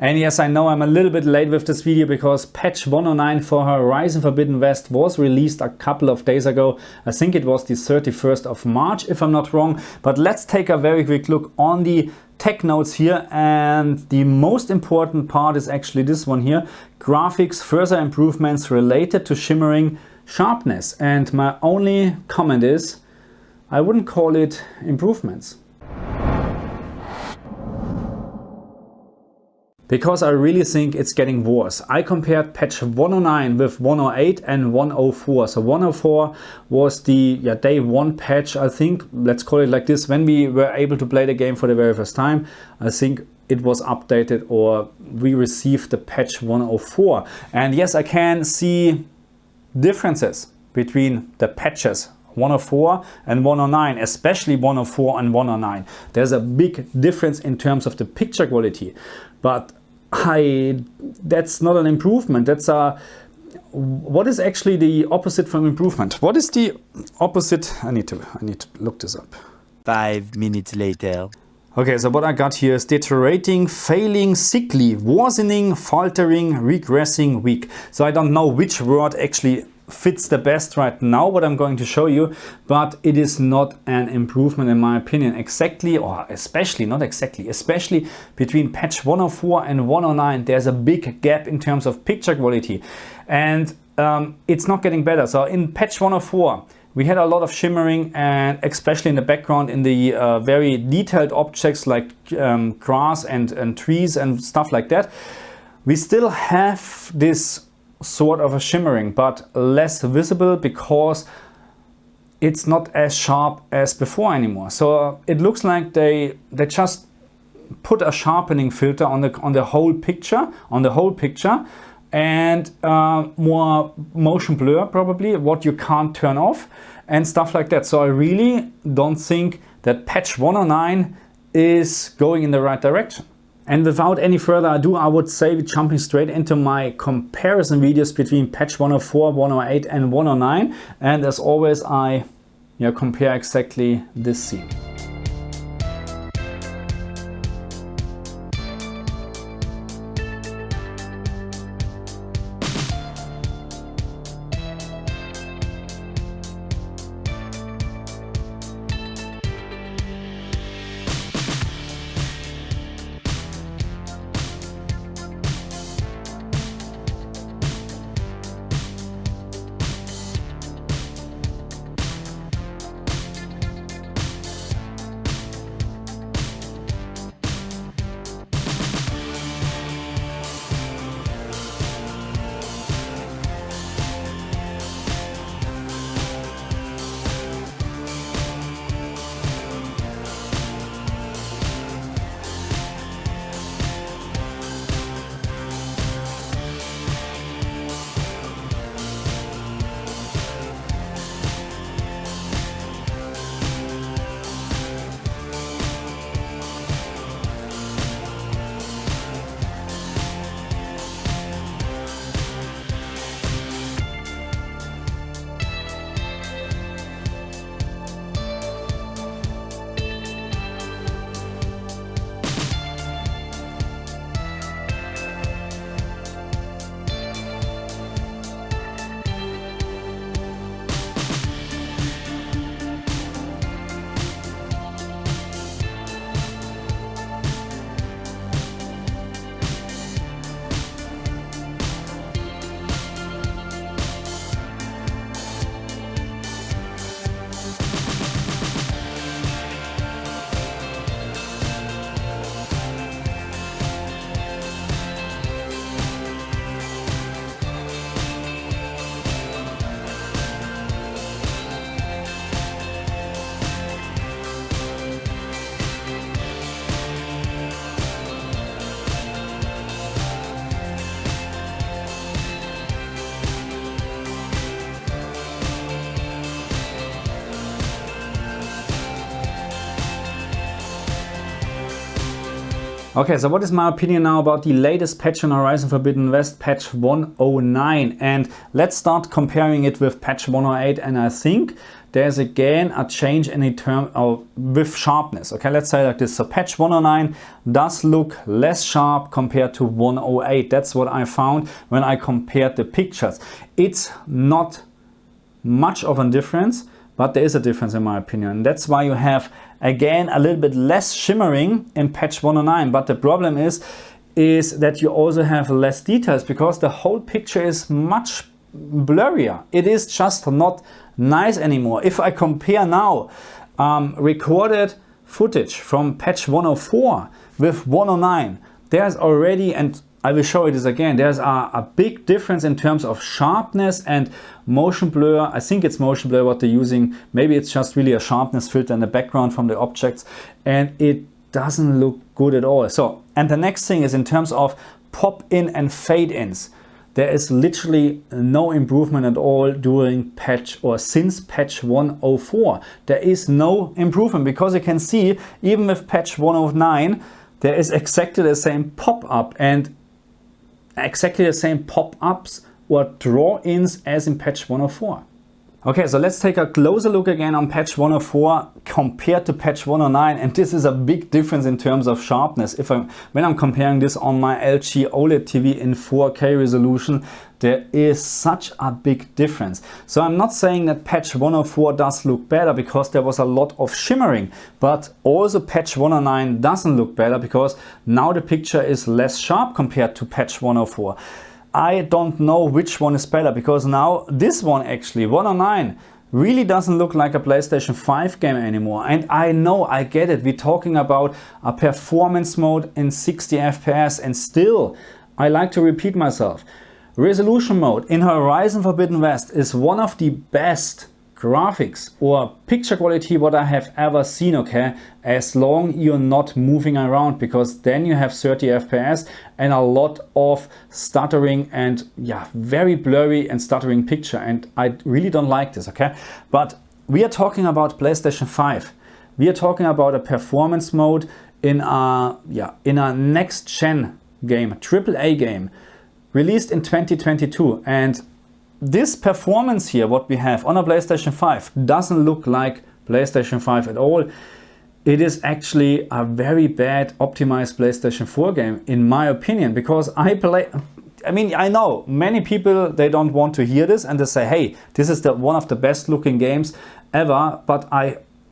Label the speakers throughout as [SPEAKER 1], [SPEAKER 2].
[SPEAKER 1] And yes, I know I'm a little bit late with this video because patch 109 for Horizon Forbidden West was released a couple of days ago. I think it was the 31st of March, if I'm not wrong. But let's take a very quick look on the tech notes here. And the most important part is actually this one here. Graphics, further improvements related to shimmering sharpness. And my only comment is, I wouldn't call it improvements. Because I really think it's getting worse. I compared patch 109 with 108 and 104. So 104 was the day one patch, I think, let's call it like this, when we were able to play the game for the very first time. I think it was updated or we received the patch 104. And yes, I can see differences between the patches 104 and 109, especially 104 and 109. There's a big difference in terms of the picture quality, but that's not an improvement. That's what is actually the opposite from improvement? What is the opposite? I need to look this up.
[SPEAKER 2] 5 minutes later.
[SPEAKER 1] Okay, so what I got here is deteriorating, failing, sickly, worsening, faltering, regressing, weak. So I don't know which word actually fits the best right now, what I'm going to show you, but it is not an improvement in my opinion. Especially between patch 104 and 109, there's a big gap in terms of picture quality, and it's not getting better. So in patch 104, we had a lot of shimmering, and especially in the background, in the very detailed objects like grass and trees and stuff like that. We still have this sort of a shimmering, but less visible because it's not as sharp as before anymore. So it looks like they just put a sharpening filter on the whole picture, and more motion blur probably, what you can't turn off and stuff like that. So I really don't think that patch 109 is going in the right direction. And without any further ado, I would say we're jumping straight into my comparison videos between patch 104, 108 and 109. And as always, I compare exactly this scene. Okay, so what is my opinion now about the latest patch on Horizon Forbidden West, patch 109? And let's start comparing it with patch 108, and I think there's again a change in the term of with sharpness. Okay, let's say like this. So patch 109 does look less sharp compared to 108. That's what I found when I compared the pictures. It's not much of a difference, but there is a difference in my opinion. That's why you have again a little bit less shimmering in patch 109. But the problem is that you also have less details because the whole picture is much blurrier. It is just not nice anymore. If I compare now recorded footage from patch 104 with 109, there's already, and I will show you this again, there's a big difference in terms of sharpness and motion blur. I think it's motion blur what they're using. Maybe it's just really a sharpness filter in the background from the objects, and it doesn't look good at all. So, and the next thing is in terms of pop in and fade ins. There is literally no improvement at all during patch or since patch 104. There is no improvement because you can see even with patch 109 there is exactly the same pop-up and exactly the same pop-ups or draw-ins as in patch 104. Okay, so let's take a closer look again on patch 104 compared to patch 109, and this is a big difference in terms of sharpness. When I'm comparing this on my LG OLED TV in 4K resolution, there is such a big difference. So I'm not saying that patch 104 does look better because there was a lot of shimmering, but also patch 109 doesn't look better because now the picture is less sharp compared to patch 104. I don't know which one is better because now this one actually, 109, really doesn't look like a PlayStation 5 game anymore. And I know, I get it, we're talking about a performance mode in 60 FPS, and still, I like to repeat myself. Resolution mode in Horizon Forbidden West is one of the best graphics or picture quality what I have ever seen, okay, as long you're not moving around, because then you have 30 FPS and a lot of stuttering and very blurry and stuttering picture, and I really don't like this, okay. But we are talking about PlayStation 5. We are talking about a performance mode in a next gen game, AAA game released in 2022, and this performance here, what we have on a PlayStation 5, doesn't look like PlayStation 5 at all. It is actually a very bad optimized PlayStation 4 game, in my opinion, because I know many people, they don't want to hear this and they say, hey, this is one of the best looking games ever, but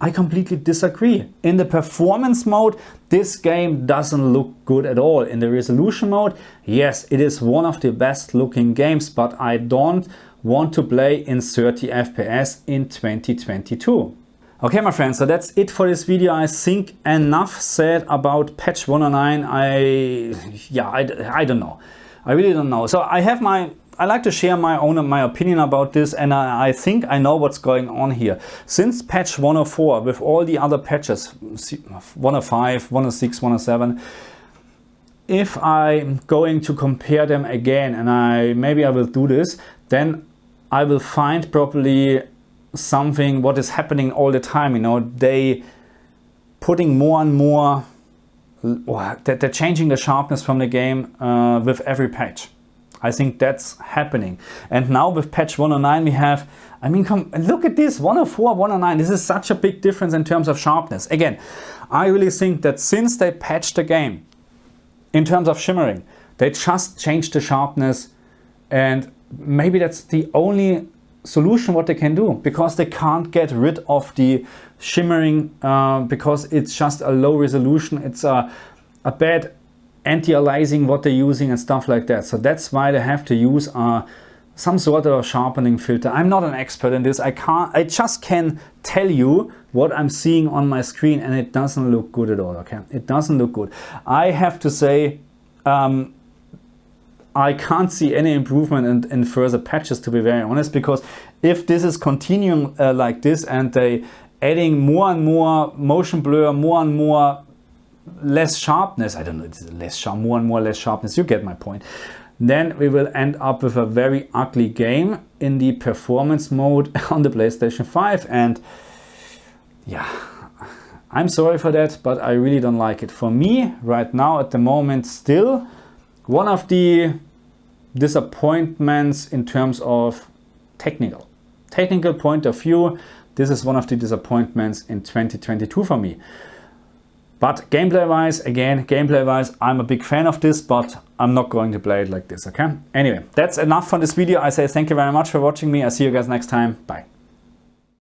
[SPEAKER 1] I completely disagree. In the performance mode, this game doesn't look good at all. In the resolution mode, yes, it is one of the best looking games, but I don't want to play in 30 FPS in 2022. Okay, my friends, so that's it for this video. I think enough said about patch 109. I don't know. I really don't know. So I like to share my opinion about this, and I think I know what's going on here. Since patch 104, with all the other patches, 105, 106, 107, if I'm going to compare them again, and maybe I will do this, then I will find probably something what is happening all the time. You know, they putting more and more, they're changing the sharpness from the game with every patch. I think that's happening. And now with patch 109 we have, look at this, 104, 109. This is such a big difference in terms of sharpness. Again, I really think that since they patched the game in terms of shimmering, they just changed the sharpness, and maybe that's the only solution what they can do, because they can't get rid of the shimmering because it's just a low resolution. It's a bad anti-aliasing what they're using and stuff like that. So that's why they have to use some sort of sharpening filter. I'm not an expert in this. I just can tell you what I'm seeing on my screen, and it doesn't look good at all, okay? It doesn't look good. I have to say, I can't see any improvement in further patches, to be very honest, because if this is continuing like this and they adding more and more motion blur, more and more less sharpness, I don't know, it's more and more less sharpness, you get my point, then we will end up with a very ugly game in the performance mode on the PlayStation 5. And yeah, I'm sorry for that, but I really don't like it. For me, right now, at the moment, still one of the disappointments in terms of technical point of view. This is one of the disappointments in 2022 for me. But gameplay wise, I'm a big fan of this, but I'm not going to play it like this, okay? Anyway, that's enough for this video. I say thank you very much for watching me. I see you guys next time. Bye.